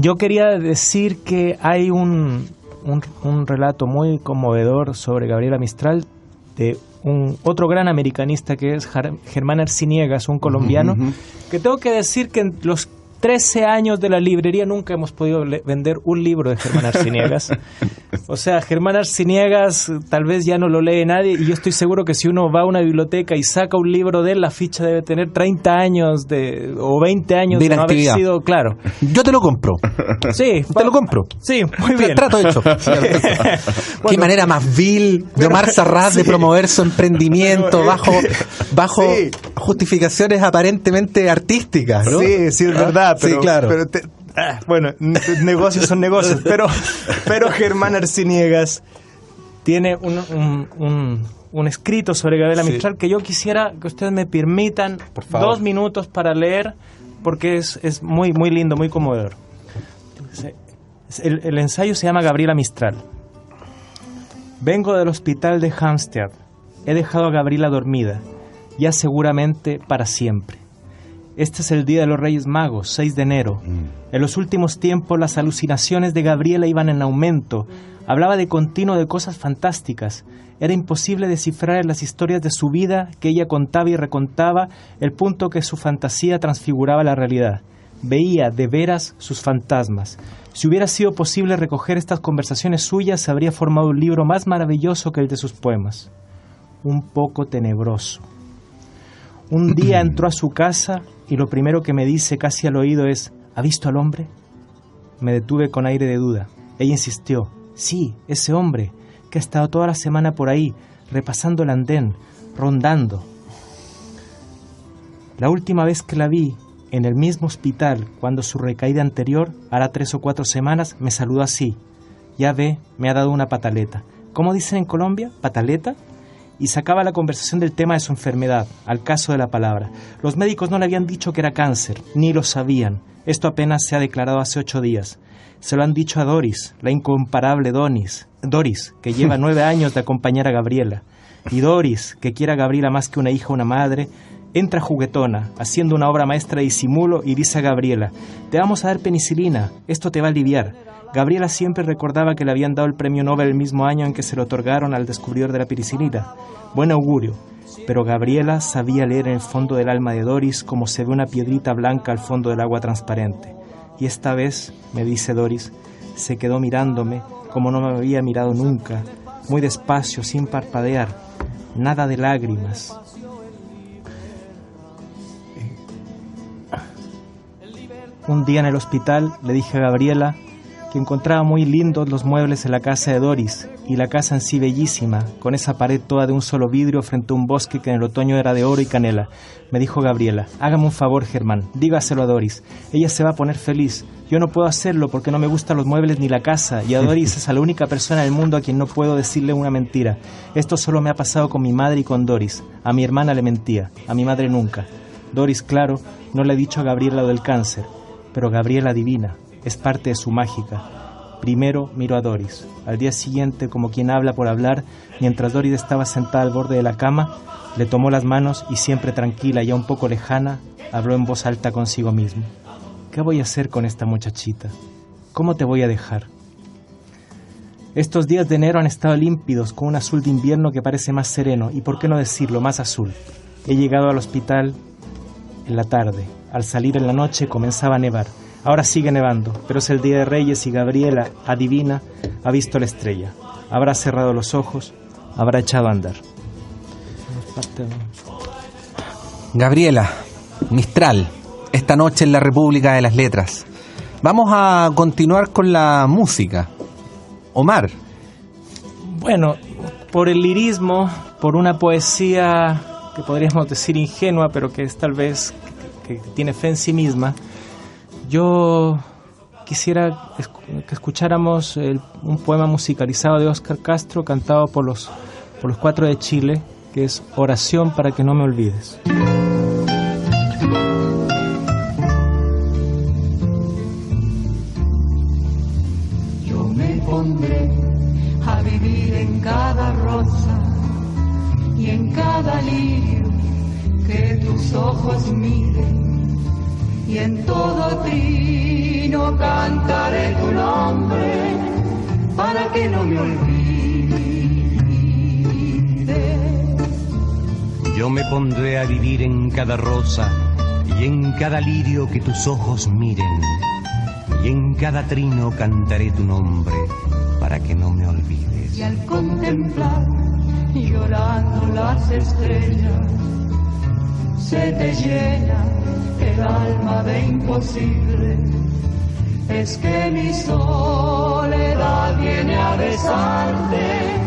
yo quería decir que hay un relato muy conmovedor sobre Gabriela Mistral de otro gran americanista que es Germán Arciniegas, un colombiano, que tengo que decir que en los 13 años de la librería nunca hemos podido vender un libro de Germán Arciniegas. O sea, Germán Arciniegas tal vez ya no lo lee nadie, y yo estoy seguro que si uno va a una biblioteca y saca un libro de él, la ficha debe tener 30 años o 20 años de no haber inactividad. sido, claro. Yo te lo compro. Sí, Te lo compro. Sí, muy bien. Trato hecho. Qué Bueno, manera más vil de Omar Sarraz de promover su emprendimiento bajo Sí. justificaciones aparentemente artísticas, ¿no? Sí, es verdad, Sí, pero, claro. pero bueno, negocios son negocios, pero Germán Arciniegas tiene un escrito sobre Gabriela Sí. Mistral que yo quisiera que ustedes me permitan Por favor. 2 minutos para leer, porque es muy, muy lindo, muy conmovedor. El ensayo se llama Gabriela Mistral. Vengo del hospital de Hampstead. He dejado a Gabriela dormida, ya seguramente para siempre. Este es el día de los Reyes Magos, 6 de enero. En los últimos tiempos las alucinaciones de Gabriela iban en aumento. Hablaba de continuo de cosas fantásticas. Era imposible descifrar en las historias de su vida que ella contaba y recontaba el punto que su fantasía transfiguraba la realidad. Veía de veras sus fantasmas. Si hubiera sido posible recoger estas conversaciones suyas, se habría formado un libro más maravilloso que el de sus poemas. Un poco tenebroso. Un día entró a su casa y lo primero que me dice casi al oído es: ¿ha visto al hombre? Me detuve con aire de duda. Ella insistió: sí, ese hombre, que ha estado toda la semana por ahí, repasando el andén, rondando. La última vez que la vi, en el mismo hospital, cuando su recaída anterior, hará 3 o 4 semanas, me saludó así. Ya ve, me ha dado una pataleta. ¿Cómo dicen en Colombia? ¿Pataleta? Y sacaba la conversación del tema de su enfermedad, al caso de la palabra. Los médicos no le habían dicho que era cáncer, ni lo sabían. Esto apenas se ha declarado hace 8 días. Se lo han dicho a Doris, la incomparable Doris, que lleva 9 años de acompañar a Gabriela. Y Doris, que quiere a Gabriela más que una hija o una madre, entra juguetona, haciendo una obra maestra de disimulo, y dice a Gabriela: te vamos a dar penicilina, esto te va a aliviar. Gabriela siempre recordaba que le habían dado el premio Nobel el mismo año en que se lo otorgaron al descubridor de la penicilina. Buen augurio. Pero Gabriela sabía leer en el fondo del alma de Doris como se ve una piedrita blanca al fondo del agua transparente. y esta vez, me dice Doris, se quedó mirándome como no me había mirado nunca, muy despacio, sin parpadear, nada de lágrimas. Un día en el hospital le dije a Gabriela que encontraba muy lindos los muebles en la casa de Doris, y la casa en sí bellísima, con esa pared toda de un solo vidrio frente a un bosque que en el otoño era de oro y canela. Me dijo Gabriela: hágame un favor, Germán, dígaselo a Doris, ella se va a poner feliz. Yo no puedo hacerlo porque no me gustan los muebles ni la casa, y a Doris es la única persona del mundo a quien no puedo decirle una mentira. Esto solo me ha pasado con mi madre y con Doris. A mi hermana le mentía, a mi madre nunca. Doris, claro, no le ha dicho a Gabriela lo del cáncer, pero Gabriela adivina, es parte de su mágica. Primero miró a Doris. Al día siguiente, como quien habla por hablar, mientras Doris estaba sentada al borde de la cama, le tomó las manos y, siempre tranquila y ya un poco lejana, habló en voz alta consigo mismo. ¿Qué voy a hacer con esta muchachita? ¿Cómo te voy a dejar? Estos días de enero han estado límpidos, con un azul de invierno que parece más sereno, y por qué no decirlo, más azul. He llegado al hospital en la tarde. Al salir en la noche comenzaba a nevar. Ahora sigue nevando, pero es el Día de Reyes y Gabriela, adivina, ha visto la estrella. Habrá cerrado los ojos, habrá echado a andar. Gabriela, Mistral, esta noche en la República de las Letras. Vamos a continuar con la música. Omar. Bueno, por el lirismo, por una poesía que podríamos decir ingenua, pero que es tal vez que tiene fe en sí misma, yo quisiera que escucháramos un poema musicalizado de Óscar Castro, cantado por los Cuatro de Chile, que es Oración para que no me olvides. Yo me pondré a vivir en cada rosa y en cada lirio que tus ojos miren, y en todo trino cantaré tu nombre para que no me olvides. Yo me pondré a vivir en cada rosa y en cada lirio que tus ojos miren, y en cada trino cantaré tu nombre para que no me olvides. Y al contemplar llorando las estrellas, se te llena el alma de imposible. Es que mi soledad viene a besarte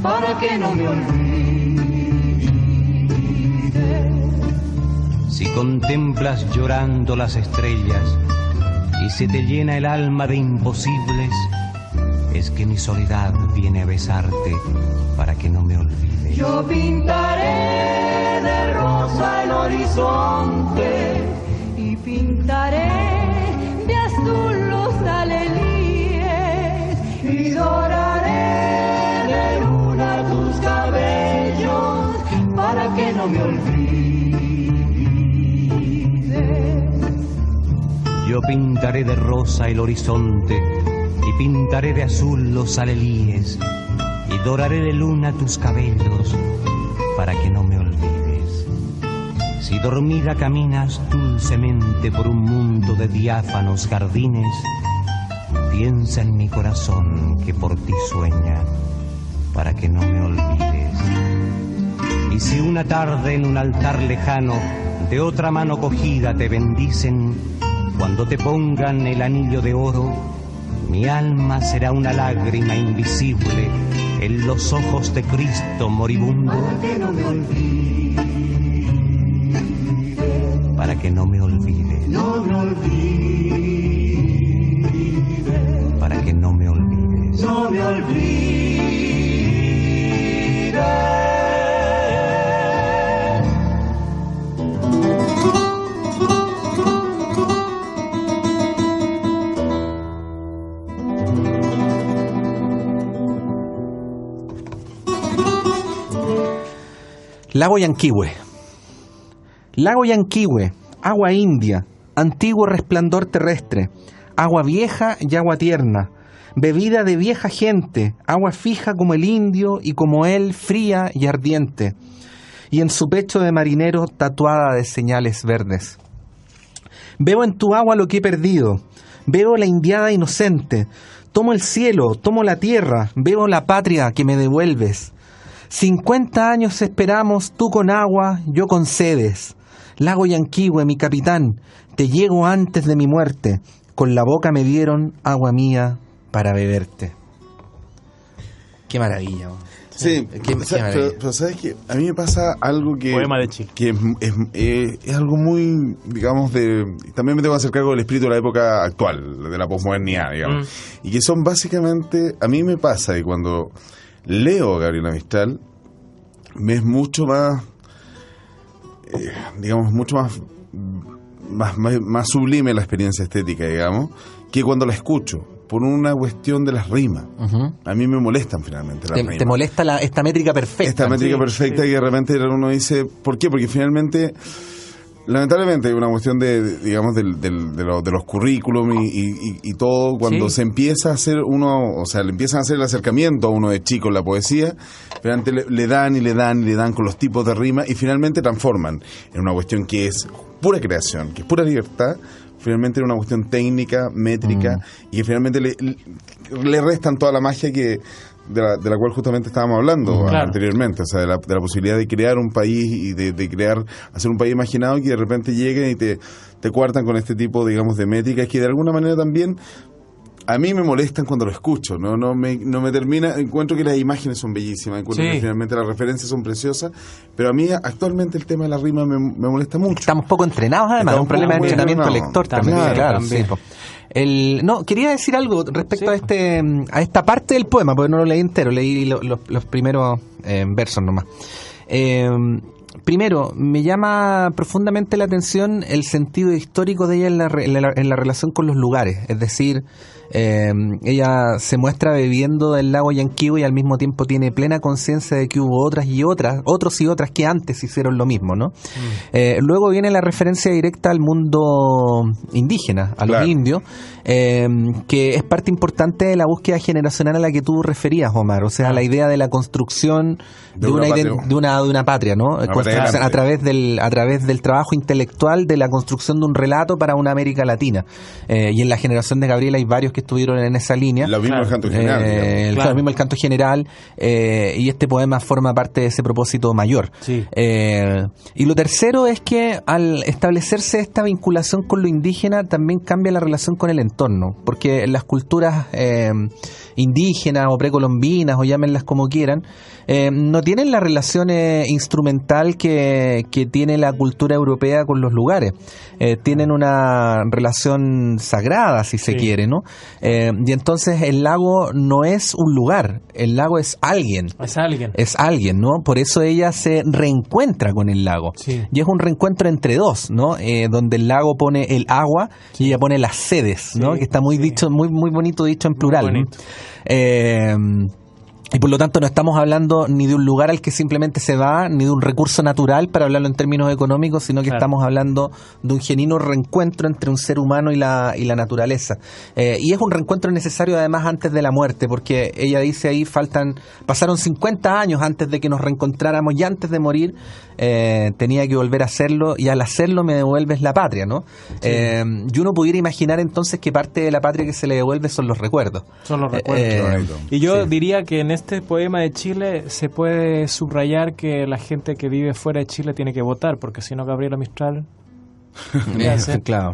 para que no me olvides. Si contemplas llorando las estrellas y se te llena el alma de imposibles, es que mi soledad viene a besarte para que no me olvides. Yo pintaré de rosa el horizonte y pintaré de azul los alelíes y doraré de luna tus cabellos para que no me olvides. Yo pintaré de rosa el horizonte y pintaré de azul los alelíes y doraré de luna tus cabellos para que no me olvides. Si dormida caminas dulcemente por un mundo de diáfanos jardines, piensa en mi corazón que por ti sueña para que no me olvides. Y si una tarde en un altar lejano de otra mano cogida te bendicen, cuando te pongan el anillo de oro, mi alma será una lágrima invisible en los ojos de Cristo moribundo para que no me olvides. Para que no me olvides. No me olvides. Para que no me olvides. No me olvides. Lago Yanquihue. Lago Yanquihue, agua india, antiguo resplandor terrestre, agua vieja y agua tierna, bebida de vieja gente, agua fija como el indio y como él fría y ardiente, y en su pecho de marinero tatuada de señales verdes. Veo en tu agua lo que he perdido, veo la indiada inocente, tomo el cielo, tomo la tierra, veo la patria que me devuelves. 50 años esperamos, tú con agua, yo con sedes. Lago Yanquihue, mi capitán, te llego antes de mi muerte. Con la boca me dieron agua mía para beberte. Qué maravilla. Sí, Qué maravilla. pero sabes que a mí me pasa algo que Poema de Chile. que es algo muy, digamos, también me tengo que hacer cargo del espíritu de la época actual, de la posmodernidad, digamos, y que son básicamente, a mí me pasa que cuando leo a Gabriela Mistral me es mucho más, digamos, mucho más sublime la experiencia estética, digamos, que cuando la escucho, por una cuestión de las rimas. A mí me molestan finalmente las rimas. ¿Te molesta esta métrica perfecta? Esta métrica perfecta, que de repente uno dice, ¿por qué? Porque finalmente, lamentablemente, hay una cuestión de los currículum y todo, cuando se empieza a hacer le empiezan a hacer el acercamiento a uno de chico en la poesía, finalmente le dan con los tipos de rima y finalmente transforman en una cuestión que es pura creación, que es pura libertad, finalmente en una cuestión técnica, métrica, y que finalmente le restan toda la magia de la cual justamente estábamos hablando anteriormente, o sea, de la posibilidad de crear un país y de hacer un país imaginado, y que de repente lleguen y te coartan con este tipo, digamos, de métricas que de alguna manera también a mí me molestan cuando lo escucho, no me termina. Encuentro que las imágenes son bellísimas, encuentro que finalmente las referencias son preciosas, pero a mí actualmente el tema de la rima me molesta mucho. Estamos poco entrenados, además, es un problema de entrenamiento lector también. Claro, sí. Quería decir algo respecto a esta parte del poema, porque no lo leí entero, leí los primeros versos nomás. Primero, me llama profundamente la atención el sentido histórico de ella en la relación con los lugares. Es decir, ella se muestra bebiendo del lago Yanquihue y al mismo tiempo tiene plena conciencia de que hubo otros y otras que antes hicieron lo mismo, ¿no? Luego viene la referencia directa al mundo indígena, a los indios, que es parte importante de la búsqueda generacional a la que tú referías, Omar. O sea, la idea de la construcción de una patria, ¿no? A través del trabajo intelectual, de la construcción de un relato para una América Latina. Y en la generación de Gabriela hay varios que estuvieron en esa línea. Lo mismo el canto general. Lo mismo el canto general, y este poema forma parte de ese propósito mayor. Sí. Y lo tercero es que al establecerse esta vinculación con lo indígena también cambia la relación con el entorno, porque las culturas indígenas o precolombinas, o llámenlas como quieran, no tienen la relación instrumental que tiene la cultura europea con los lugares. Tienen una relación sagrada, si se quiere, ¿no? Y entonces el lago no es un lugar, el lago es alguien. Es alguien, ¿no? Por eso ella se reencuentra con el lago. Sí. Y es un reencuentro entre dos, ¿no? Donde el lago pone el agua y ella pone las sedes, ¿no? Que está muy dicho, muy bonito dicho en plural. Y por lo tanto no estamos hablando ni de un lugar al que simplemente se va, ni de un recurso natural para hablarlo en términos económicos, sino que estamos hablando de un genuino reencuentro entre un ser humano y la naturaleza. Y es un reencuentro necesario además antes de la muerte, porque ella dice ahí pasaron 50 años antes de que nos reencontráramos, y antes de morir tenía que volver a hacerlo, y al hacerlo me devuelves la patria, ¿no? Sí. Y uno pudiera imaginar entonces que parte de la patria que se le devuelve son los recuerdos. Y yo diría que en este poema de Chile se puede subrayar que la gente que vive fuera de Chile tiene que votar, porque si no Gabriela Mistral claro.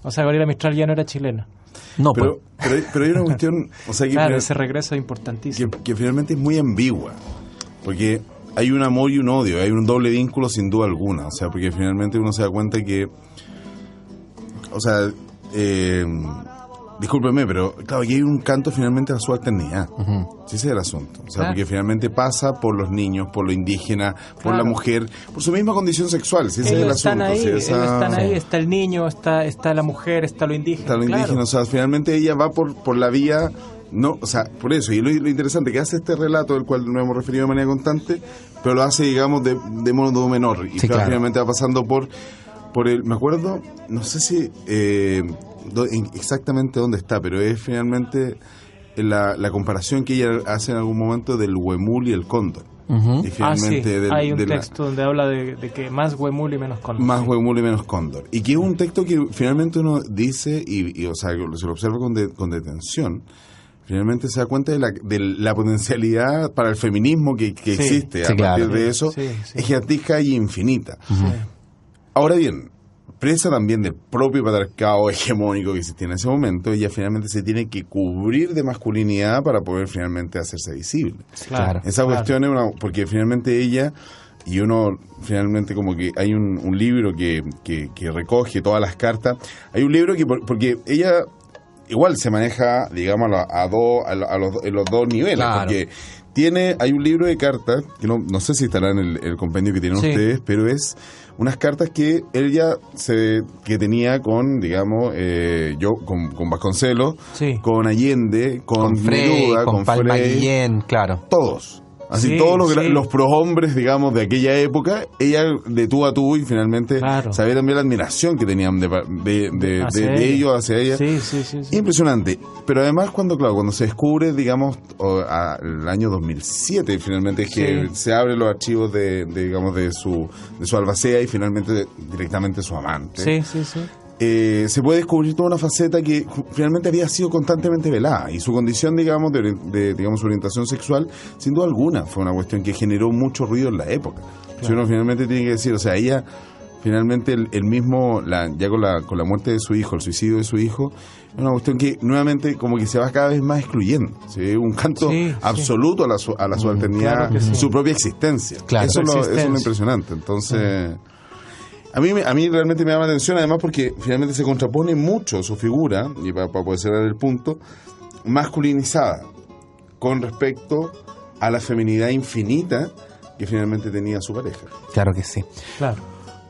O sea, Gabriela Mistral ya no era chilena. No, pero hay una cuestión, o sea, que claro, ese regreso es importantísimo, que finalmente es muy ambigua, porque hay un amor y un odio, hay un doble vínculo sin duda alguna, o sea, porque finalmente uno se da cuenta que, o sea, discúlpeme, pero claro, aquí hay un canto finalmente a la subalternidad. Sí, ese es el asunto. O sea, porque finalmente pasa por los niños, por lo indígena, por la mujer, por su misma condición sexual. Sí, ese es el asunto. Están ahí, está el niño, está la mujer, está lo indígena. Está lo indígena, o sea, finalmente ella va por la vía, no, o sea, por eso. Y lo interesante que hace este relato, del cual nos hemos referido de manera constante, pero lo hace, digamos, de modo menor. Y finalmente va pasando por el, me acuerdo, no sé si exactamente dónde está, pero es finalmente la comparación que ella hace en algún momento del huemul y el cóndor. Y finalmente hay un texto donde habla de que más huemul y menos cóndor. Más huemul y menos cóndor. Y que es un texto que finalmente uno dice, o sea, se lo observa con detención, finalmente se da cuenta de la potencialidad para el feminismo que existe a partir de eso, es gigantesca y infinita. Ahora bien, presa también del propio patriarcado hegemónico que existía en ese momento, ella finalmente se tiene que cubrir de masculinidad para poder finalmente hacerse visible. Esa cuestión es porque finalmente ella, y uno finalmente como que hay un libro que recoge todas las cartas, hay un libro porque ella igual se maneja, digamos, en los dos niveles, porque hay un libro de cartas, que no sé si estará en el compendio que tienen ustedes, pero es unas cartas que ella que tenía con, digamos, con Vasconcelos, con Allende, con Neruda, con Palma Guillén, todos. Así todos los prohombres, digamos, de aquella época, ella de tú a tú, y finalmente sabía también la admiración que tenían de ellos hacia ella. Impresionante. Pero además cuando se descubre, digamos, el año 2007, finalmente es que se abren los archivos de su albacea y finalmente directamente su amante. Se puede descubrir toda una faceta que finalmente había sido constantemente velada, y su condición, digamos, digamos, su orientación sexual, sin duda alguna, fue una cuestión que generó mucho ruido en la época. Si uno finalmente tiene que decir, o sea, ella finalmente el mismo, ya con la muerte de su hijo, el suicidio de su hijo, es una cuestión que nuevamente como que se va cada vez más excluyendo, ¿sí? Un canto absoluto a la subalternidad, su propia existencia. Eso es lo impresionante. Entonces... A mí realmente me llama la atención, además porque finalmente se contrapone mucho su figura, y para poder cerrar el punto, masculinizada con respecto a la feminidad infinita que finalmente tenía su pareja. Claro que sí.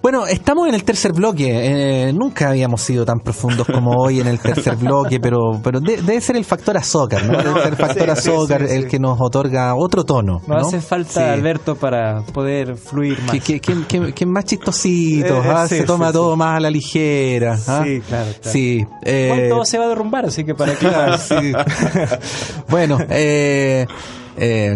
Bueno, estamos en el tercer bloque. Nunca habíamos sido tan profundos como hoy en el tercer bloque, pero debe ser el factor azúcar, ¿no? Debe ser el factor azúcar el que nos otorga otro tono, ¿no? Nos hace falta Alberto para poder fluir más. Que más chistosito, se toma todo más a la ligera. Sí, claro. Sí. Igual todo se va a derrumbar, así que para qué más. Bueno,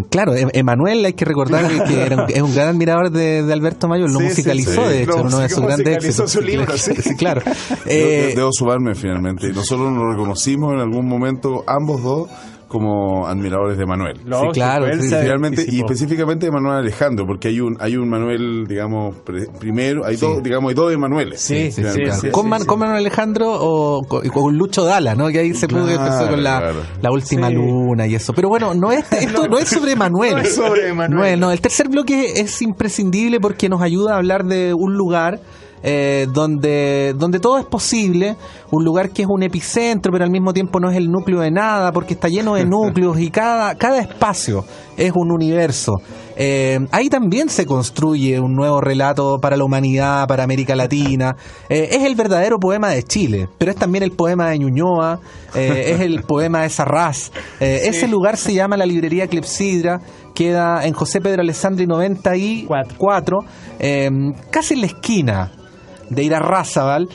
claro, Emanuel, hay que recordar que es un gran admirador de Alberto Mayor, lo musicalizó, de hecho, uno de sus grandes éxitos. Su libro, claro. Debo sumarme finalmente. Nosotros nos reconocimos en algún momento, ambos dos, como admiradores de Manuel. Claro. Finalmente, y específicamente de Manuel Alejandro, porque hay un Manuel, digamos, primero, hay dos de Manueles. Con Manuel Alejandro o con Lucho Dalla, ¿no? Que ahí se pudo empezar con la última luna y eso. Pero bueno, esto no es sobre Manuel. No es sobre Manuel. No, el tercer bloque es imprescindible porque nos ayuda a hablar de un lugar donde todo es posible, un lugar que es un epicentro, pero al mismo tiempo no es el núcleo de nada, porque está lleno de núcleos y cada espacio es un universo. Ahí también se construye un nuevo relato para la humanidad, para América Latina. Es el verdadero poema de Chile, pero es también el poema de Ñuñoa, es el poema de Sarraz. Ese lugar se llama la librería Clepsidra, queda en José Pedro Alessandri 94, casi en la esquina de Irarrázaval,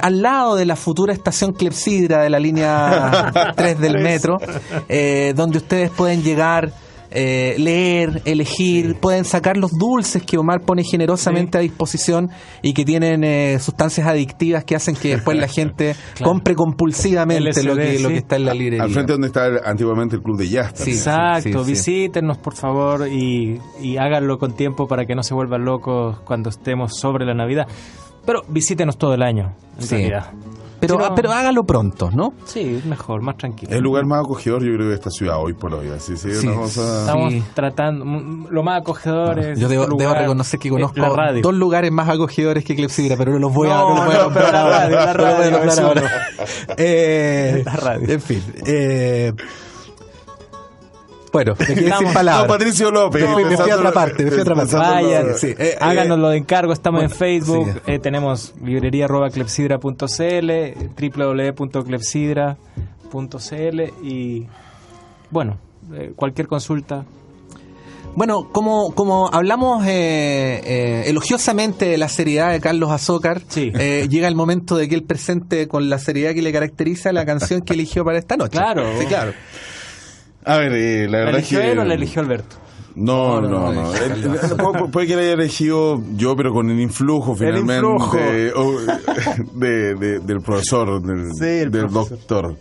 al lado de la futura estación Clepsidra de la línea 3 del metro, donde ustedes pueden llegar, leer, elegir, pueden sacar los dulces que Omar pone generosamente a disposición y que tienen sustancias adictivas que hacen que después la gente compre compulsivamente lo que está en la librería. Al frente donde está antiguamente el club de jazz. Exacto, visítenos por favor y háganlo con tiempo para que no se vuelvan locos cuando estemos sobre la Navidad. Pero visítenos todo el año, en realidad. Pero hágalo pronto, ¿no? Sí, mejor, más tranquilo. Es el lugar más acogedor, yo creo, de esta ciudad hoy por hoy. Así, una cosa... Estamos tratando, lo más acogedor es... Yo debo reconocer que conozco dos lugares más acogedores que Clepsidra, pero no los voy a nombrar ahora. La radio. La radio. En fin. Bueno, me quedé sin palabras. No, Patricio López. Me fui a otra parte. Vayan, háganos lo de encargo, estamos en Facebook, tenemos librería@clepsidra.cl, www.clepsidra.cl y bueno, cualquier consulta. Bueno, como hablamos elogiosamente de la seriedad de Carlos Azócar, llega el momento de que él presente con la seriedad que le caracteriza la canción que eligió para esta noche. Claro. Sí, claro. A ver, la verdad eligió es que... él o la eligió Alberto? No. Puede que la haya elegido yo, pero con el influjo finalmente del profesor, del doctor.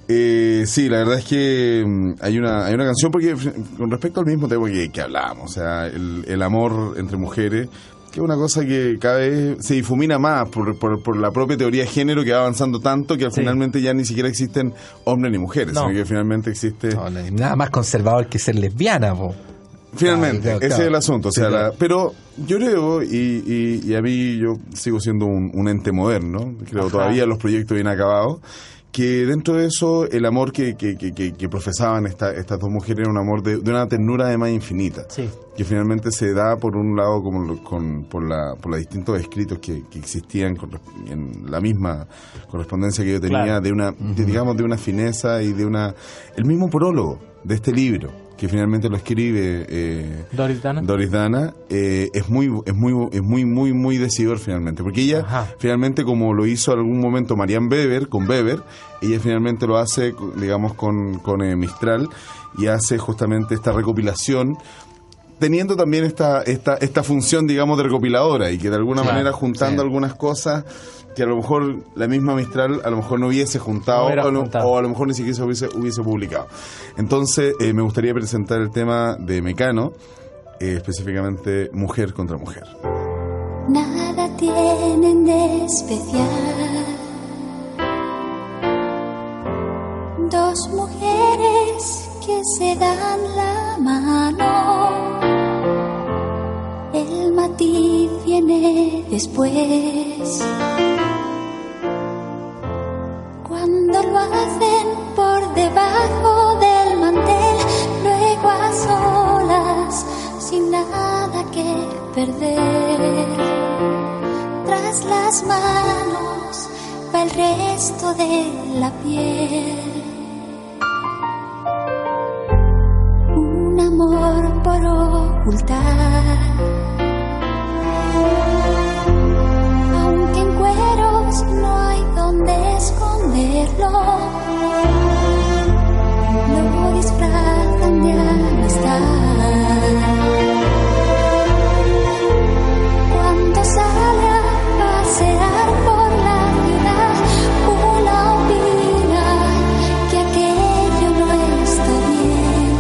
Sí, la verdad es que hay una canción, porque con respecto al mismo tema que hablábamos, o sea, el amor entre mujeres, que es una cosa que cada vez se difumina más por la propia teoría de género, que va avanzando tanto que finalmente ya ni siquiera existen hombres ni mujeres, sino que finalmente existe... No, nada más conservador que ser lesbiana, po. Finalmente, claro. Ese es el asunto. O sea, claro. Pero yo creo, y a mí yo sigo siendo un ente moderno, creo todavía los proyectos bien acabados, que dentro de eso el amor que profesaban estas dos mujeres era un amor de una ternura además infinita, que finalmente se da por un lado por los distintos escritos que existían en la misma correspondencia que yo tenía, de una fineza y el mismo prólogo de este libro, que finalmente lo escribe Doris Dana, es muy decidor finalmente, porque ella finalmente, como lo hizo en algún momento Marianne Weber con Weber, ella finalmente lo hace, digamos, con Mistral, y hace justamente esta recopilación, teniendo también esta función, digamos, de recopiladora, y que de alguna manera juntando algunas cosas que a lo mejor la misma Mistral a lo mejor no hubiese juntado, o a lo mejor ni siquiera se hubiese publicado. Entonces me gustaría presentar el tema de Mecano, específicamente Mujer contra Mujer. Nada tienen de especial dos mujeres que se dan la mano. El matiz viene después, cuando lo hacen por debajo del mantel, luego a solas, sin nada que perder. Tras las manos va el resto de la piel. Un amor por ocultar, aunque en cueros no hay donde esconderlo, lo disfrazan de amistad. Cuando sale a pasear por la ciudad, una opina que aquello no está bien,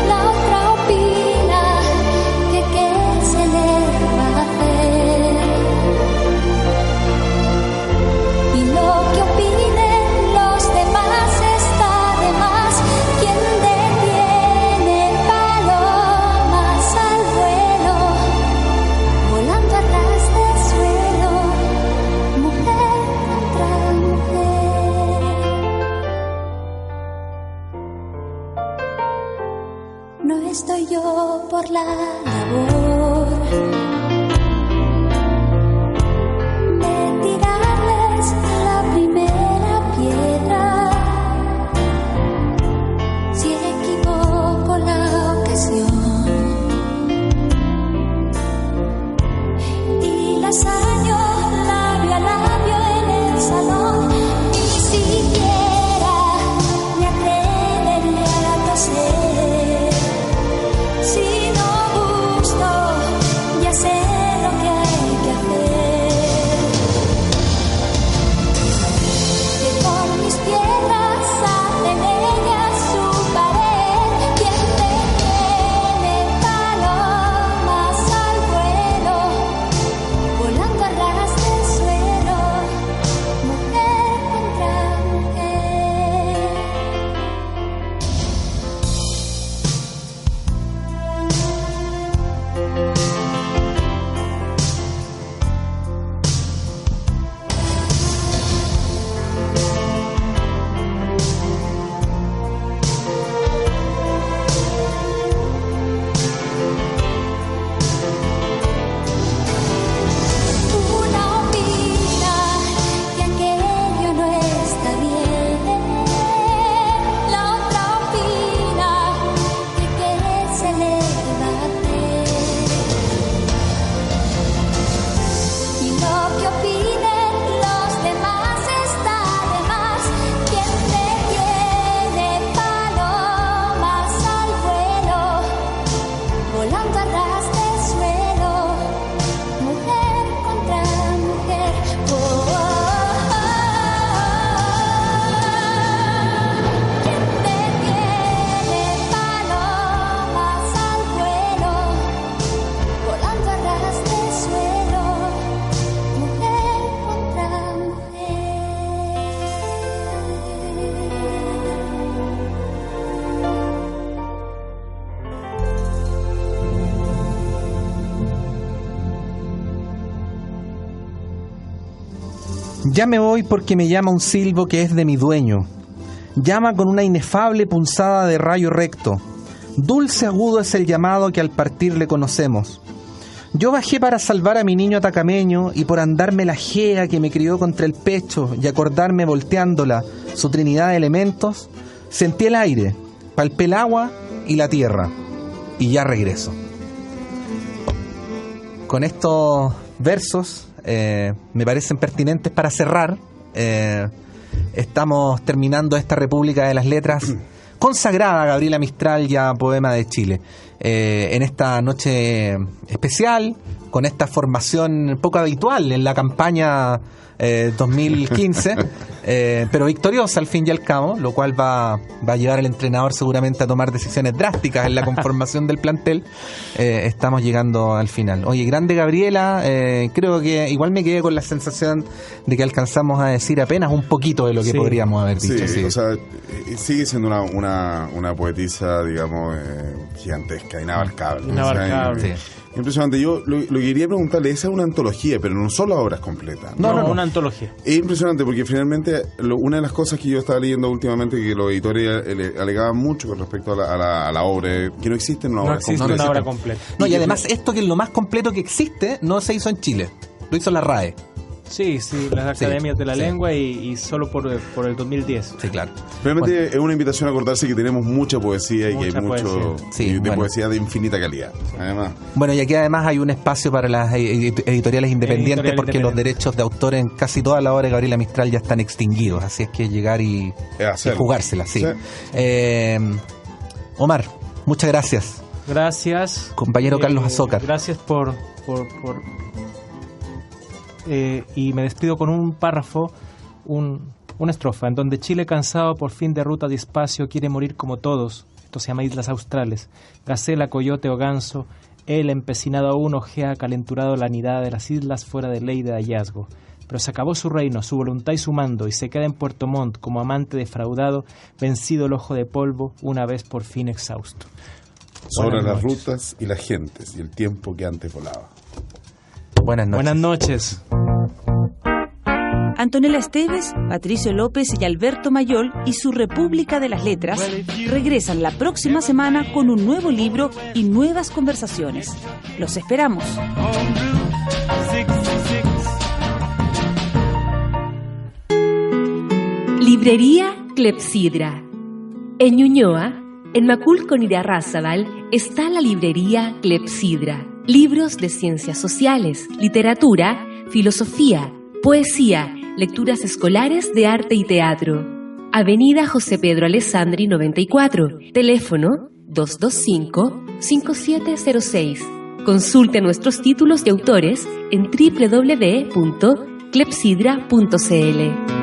la otra opina que qué se le va a hacer. Y lo que opinen los demás está de más. Quien detiene palomas al vuelo, volando a ras de suelo, mujer contra mujer. No estoy yo por la labor de tirarles la primera piedra. Si equivoco la ocasión y las año labio a labio en el salón, ni siquiera me atrevería a toser. Si no gusto, ya sé Ya me voy porque me llama un silbo que es de mi dueño. Llama con una inefable punzada de rayo recto. Dulce agudo es el llamado que al partir le conocemos. Yo bajé para salvar a mi niño atacameño y por andarme la jea que me crió contra el pecho y acordarme volteándola su trinidad de elementos, sentí el aire, palpé el agua y la tierra y ya regreso. Con estos versos me parecen pertinentes para cerrar. Estamos terminando esta República de las Letras consagrada a Gabriela Mistral y a Poema de Chile. En esta noche especial, con esta formación poco habitual en la campaña 2015, pero victoriosa al fin y al cabo, lo cual va a llevar al entrenador seguramente a tomar decisiones drásticas en la conformación del plantel. Estamos llegando al final. Oye, grande Gabriela, creo que igual me quedé con la sensación de que alcanzamos a decir apenas un poquito de lo que podríamos haber dicho. Sí. O sea, sigue siendo una poetisa, digamos, gigantesca, inabarcable. Inabarcable. Impresionante. Yo lo que quería preguntarle, esa es una antología, pero no son las obras completas. No, una antología. Es impresionante porque finalmente una de las cosas que yo estaba leyendo últimamente, que los editores alegaban mucho con respecto a la obra, que no existe una obra completa. No, y además esto, que es lo más completo que existe, no se hizo en Chile, lo hizo la RAE. Sí, las academias de la lengua y solo por el 2010. Sí, claro. Realmente es una invitación a acordarse que tenemos mucha poesía y que hay mucho poesía de infinita calidad. Además. Bueno, y aquí además hay un espacio para las editoriales independientes porque los derechos de autor en casi toda la obra de Gabriela Mistral ya están extinguidos, así es que llegar y jugársela, sí. Omar, muchas gracias. Gracias. Compañero Carlos Azócar. Gracias por y me despido con un párrafo, una estrofa, en donde Chile cansado por fin de ruta despacio quiere morir como todos. Esto se llama Islas Australes. Gacela, coyote o ganso, él empecinado aún ojea calenturado la nidada de las islas fuera de ley de hallazgo. Pero se acabó su reino, su voluntad y su mando, y se queda en Puerto Montt como amante defraudado, vencido el ojo de polvo, una vez por fin exhausto. Sobre las rutas y las gentes y el tiempo que antes volaba. Buenas noches. Buenas noches. Antonella Esteves, Patricio López y Alberto Mayol y su República de las Letras regresan la próxima semana con un nuevo libro y nuevas conversaciones. Los esperamos. Librería Clepsidra. En Ñuñoa, en Macul con Irarrázaval, está la librería Clepsidra. Libros de ciencias sociales, literatura, filosofía, poesía, lecturas escolares de arte y teatro. Avenida José Pedro Alessandri 94, teléfono 225-5706. Consulte nuestros títulos y autores en www.clepsidra.cl.